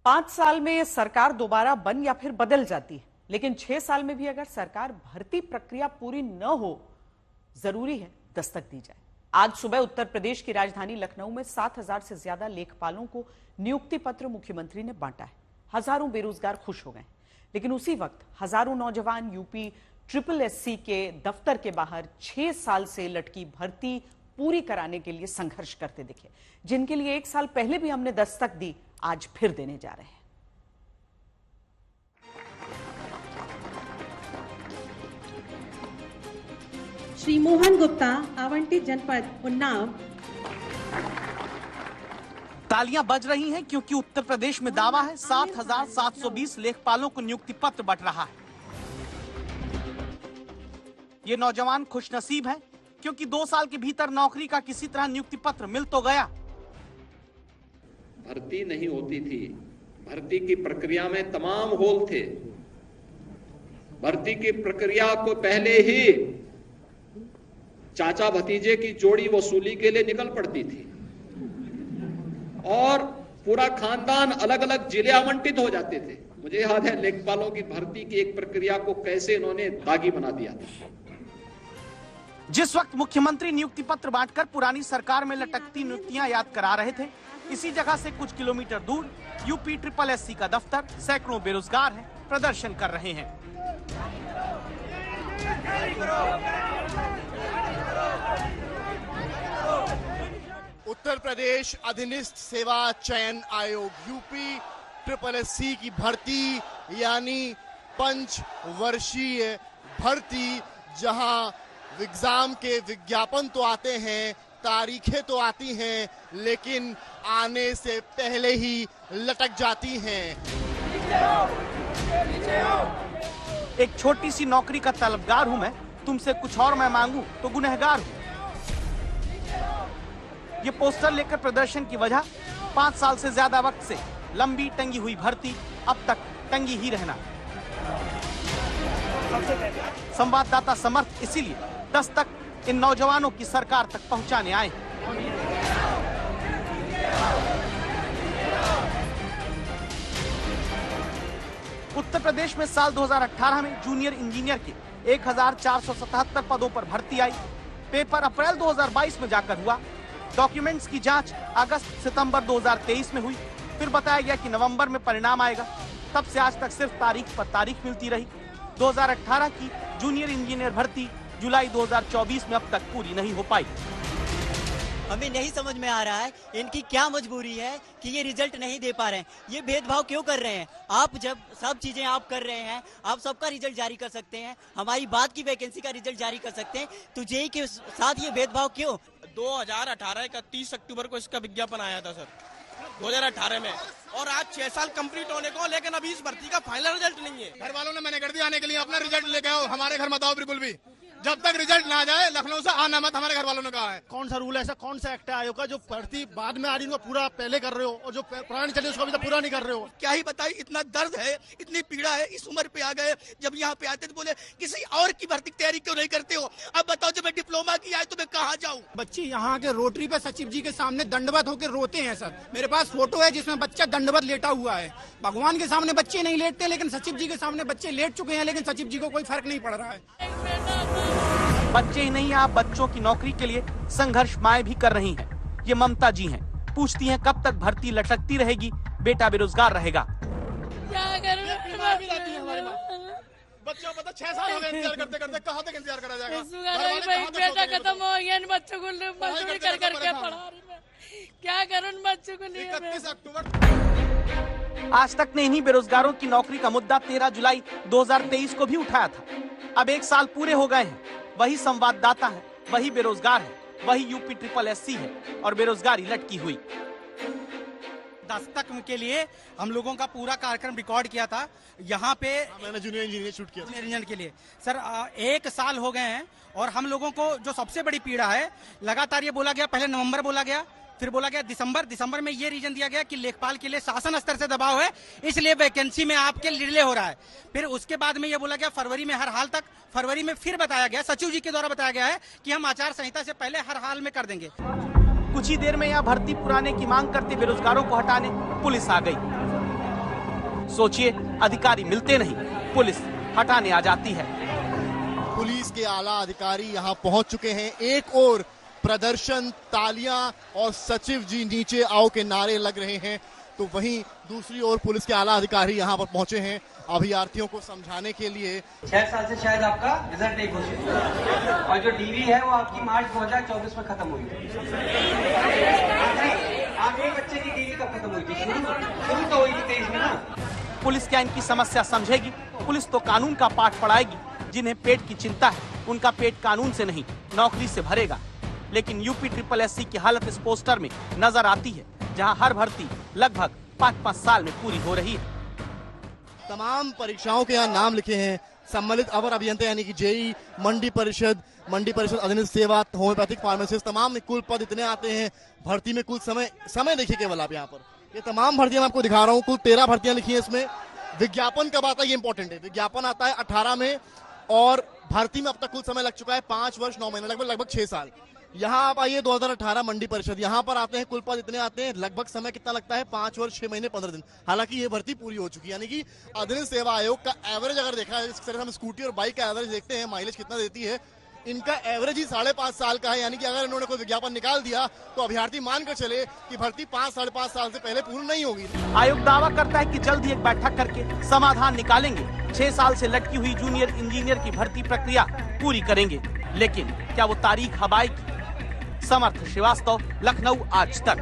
5 साल में सरकार दोबारा बन या फिर बदल जाती है, लेकिन 6 साल में भी अगर सरकार भर्ती प्रक्रिया पूरी न हो, जरूरी है दस्तक दी जाए। आज सुबह उत्तर प्रदेश की राजधानी लखनऊ में 7,000 से ज्यादा लेखपालों को नियुक्ति पत्र मुख्यमंत्री ने बांटा है। हजारों बेरोजगार खुश हो गए, लेकिन उसी वक्त हजारों नौजवान यूपी SSSC के दफ्तर के बाहर 6 साल से लटकी भर्ती पूरी कराने के लिए संघर्ष करते दिखे, जिनके लिए 1 साल पहले भी हमने दस्तक दी, आज फिर देने जा रहे हैं। श्री मोहन गुप्ता, आवंटित जनपद उन्नाव। तालियां बज रही हैं क्योंकि उत्तर प्रदेश में दावा है 7,720 लेखपालों को नियुक्ति पत्र बंट रहा है। ये नौजवान खुशनसीब हैं क्योंकि 2 साल के भीतर नौकरी का किसी तरह नियुक्ति पत्र मिल तो गया। भर्ती नहीं होती थी, भर्ती की प्रक्रिया में तमाम होल थे। भर्ती की प्रक्रिया को पहले ही चाचा भतीजे की जोड़ी वसूली के लिए निकल पड़ती थी और पूरा खानदान अलग अलग जिले आवंटित हो जाते थे। मुझे याद है लेखपालों की भर्ती की एक प्रक्रिया को कैसे इन्होंने दागी बना दिया था। जिस वक्त मुख्यमंत्री नियुक्ति पत्र बांटकर पुरानी सरकार में लटकती नियुक्तियां याद करा रहे थे, इसी जगह से कुछ किलोमीटर दूर यूपी SSSC का दफ्तर सैकड़ों बेरोजगार हैं, प्रदर्शन कर रहे हैं। उत्तर प्रदेश अधीनस्थ सेवा चयन आयोग यूपी SSSC की भर्ती यानी 5 वर्षीय भर्ती, जहां एग्जाम के विज्ञापन तो आते हैं, तारीखें तो आती हैं, लेकिन आने से पहले ही लटक जाती हैं। एक छोटी सी नौकरी का तलबगार हूं मैं, तुमसे कुछ और मैं मांगू तो गुनहगार हूं। ये पोस्टर लेकर प्रदर्शन की वजह 5 साल से ज्यादा वक्त से लंबी टंगी हुई भर्ती अब तक टंगी ही रहना। संवाददाता समर्थ इसीलिए दस्तक इन नौजवानों की सरकार तक पहुंचाने आए। उत्तर प्रदेश में साल 2018 में जूनियर इंजीनियर के 1,477 पदों पर भर्ती आई। पेपर अप्रैल 2022 में जाकर हुआ। डॉक्यूमेंट्स की जांच अगस्त-सितंबर 2023 में हुई। फिर बताया गया कि नवंबर में परिणाम आएगा। तब से आज तक सिर्फ तारीख पर तारीख मिलती रही। 2018 की जूनियर इंजीनियर भर्ती जुलाई 2024 में अब तक पूरी नहीं हो पाई। हमें नहीं समझ में आ रहा है इनकी क्या मजबूरी है कि ये रिजल्ट नहीं दे पा रहे हैं। ये भेदभाव क्यों कर रहे हैं? आप जब सब चीजें आप कर रहे हैं, आप सबका रिजल्ट जारी कर सकते हैं, हमारी बात की वैकेंसी का रिजल्ट जारी कर सकते हैं, तो जेईई के साथ ये भेदभाव क्यों? 2018 का 30 अक्टूबर को इसका विज्ञापन आया था सर, 2018 में, और आज 6 साल कंप्लीट होने को, लेकिन अभी इस भर्ती का फाइनल रिजल्ट नहीं है। घर वालों ने मैंने कर दिया आने के लिए, अपना रिजल्ट लेके आओ, हमारे घर मत आओ बिल्कुल भी। जब तक रिजल्ट ना आ जाए लखनऊ से आना मत, हमारे घर वालों ने कहा है। कौन सा रूल है, ऐसा कौन सा एक्ट है आयोग का जो भर्ती बाद में आ रही है पूरा पहले कर रहे हो, और जो पुरानी चली उसको अभी तक पूरा नहीं कर रहे हो? क्या ही बताइए, इतना दर्द है, इतनी पीड़ा है। इस उम्र पे आ गए, जब यहाँ पे आते तो बोले किसी और की भर्ती की तैयारी क्यों नहीं करते हो? अब बताओ, जब मैं डिप्लोमा की आए तो मैं कहाँ जाऊँ? बच्चे यहाँ के रोटरी पे सचिव जी के सामने दंडवत होकर रोते हैं सर। मेरे पास फोटो है जिसमें बच्चा दंडवत लेटा हुआ है। भगवान के सामने बच्चे नहीं लेटते, लेकिन सचिव जी के सामने बच्चे लेट चुके हैं, लेकिन सचिव जी को कोई फर्क नहीं पड़ रहा है। बच्चे ही नहीं, आप बच्चों की नौकरी के लिए संघर्ष माएं भी कर रही हैं। ये ममता जी हैं, पूछती हैं कब तक भर्ती लटकती रहेगी, बेटा बेरोजगार रहेगा। क्या करूं? बच्चों पता 6 साल हो गए इंतजार करते करते, कहाँ तक इंतजार करा जाएगा? बेटा खत्म हो गया, बच्चों को मजदूरी कर करके पढ़ा रही मैं, क्या करूं बच्चों को लिए? 31 अक्टूबर। आज तक ने इन्हीं बेरोजगारों की नौकरी का मुद्दा 13 जुलाई 2023 को भी उठाया था। अब 1 साल पूरे हो गए हैं। वही संवाददाता है, वही बेरोजगार है, वही यूपी SSSC है, और बेरोजगारी लटकी हुई। दस्तक के लिए हम लोगों का पूरा कार्यक्रम रिकॉर्ड किया था यहाँ पे। मैंने जूनियर इंजीनियर शूट किया जूनियर इंजीनियर के लिए सर 1 साल हो गए हैं, और हम लोगों को जो सबसे बड़ी पीड़ा है, लगातार ये बोला गया, पहले नवंबर बोला गया, फिर बोला गया दिसंबर में ये रीजन दिया गया कि लेखपाल के लिए शासन स्तर से दबाव है, इसलिए वैकेंसी में आपके डिले हो रहा है। फिर उसके बाद में ये बोला गया फरवरी में हर हाल तक, फरवरी में फिर बताया गया, सचिव जी के द्वारा बताया गया है कि हम आचार संहिता से पहले हर हाल में कर देंगे। कुछ ही देर में यहाँ भर्ती पुराने की मांग करते बेरोजगारों को हटाने पुलिस आ गई। सोचिए, अधिकारी मिलते नहीं, पुलिस हटाने आ जाती है। पुलिस के आला अधिकारी यहाँ पहुंच चुके हैं। एक और प्रदर्शन, तालियां और सचिव जी नीचे आओ के नारे लग रहे हैं, तो वहीं दूसरी ओर पुलिस के आला अधिकारी यहाँ पर पहुंचे हैं अभ्यर्थियों को समझाने के लिए। 6 साल से शायद आपका रिजल्ट नहीं घोषित हुआ और जो डीवी है वो आपकी मार्च 2024 में खत्म हुई थी। आपके बच्चे की डीवी कब खत्म हुई थी? शुरू तो हुई थी 23 में ना। पुलिस क्या इनकी समस्या समझेगी? पुलिस तो कानून का पाठ पढ़ाएगी। जिन्हें पेट की चिंता है, उनका पेट कानून से नहीं नौकरी से भरेगा। लेकिन यूपी SSSC की हालत इस पोस्टर में नजर आती है, जहां हर भर्ती लगभग 5-5 साल में पूरी हो रही है। तमाम परीक्षाओं के यहाँ नाम लिखे हैं सम्मिलित अवर अभियंता यानी कि जेई, मंडी परिषद अधीनस्थ सेवा, होम्योपैथिक फार्मासिस्ट, तमाम में कुल पद इतने आते हैं। भर्ती में कुल समय देखिए केवल आप यहाँ पर, ये तमाम भर्तियां मैं आपको दिखा रहा हूँ। कुल 13 भर्तियां लिखी हैं इसमें। विज्ञापन कब आता है ये इंपॉर्टेंट है। विज्ञापन आता है 18 में और भर्ती में अब तक कुल समय लग चुका है 5 वर्ष 9 महीने, लगभग 6 साल। यहाँ आप आइए 2018 मंडी परिषद, यहाँ पर आते हैं, कुल पद इतने आते हैं, लगभग समय कितना लगता है? 5 वर्ष 6 महीने 15 दिन। हालांकि ये भर्ती पूरी हो चुकी है। यानी कि अधीनस्थ सेवा आयोग का एवरेज अगर देखा है, जिस तरह हम स्कूटी और बाइक का एवरेज देखते हैं, माइलेज कितना देती है, इनका एवरेज ही 5.5 साल का है। यानी कि अगर इन्होंने कोई विज्ञापन निकाल दिया तो अभ्यर्थी मानकर चले कि भर्ती 5-5.5 साल से पहले पूर्ण नहीं होगी। आयोग दावा करता है कि जल्द ही एक बैठक करके समाधान निकालेंगे। 6 साल से लटकी हुई जूनियर इंजीनियर की भर्ती प्रक्रिया पूरी करेंगे। लेकिन क्या वो तारीख अब आएगी? समर्थ श्रीवास्तव, लखनऊ, आज तक।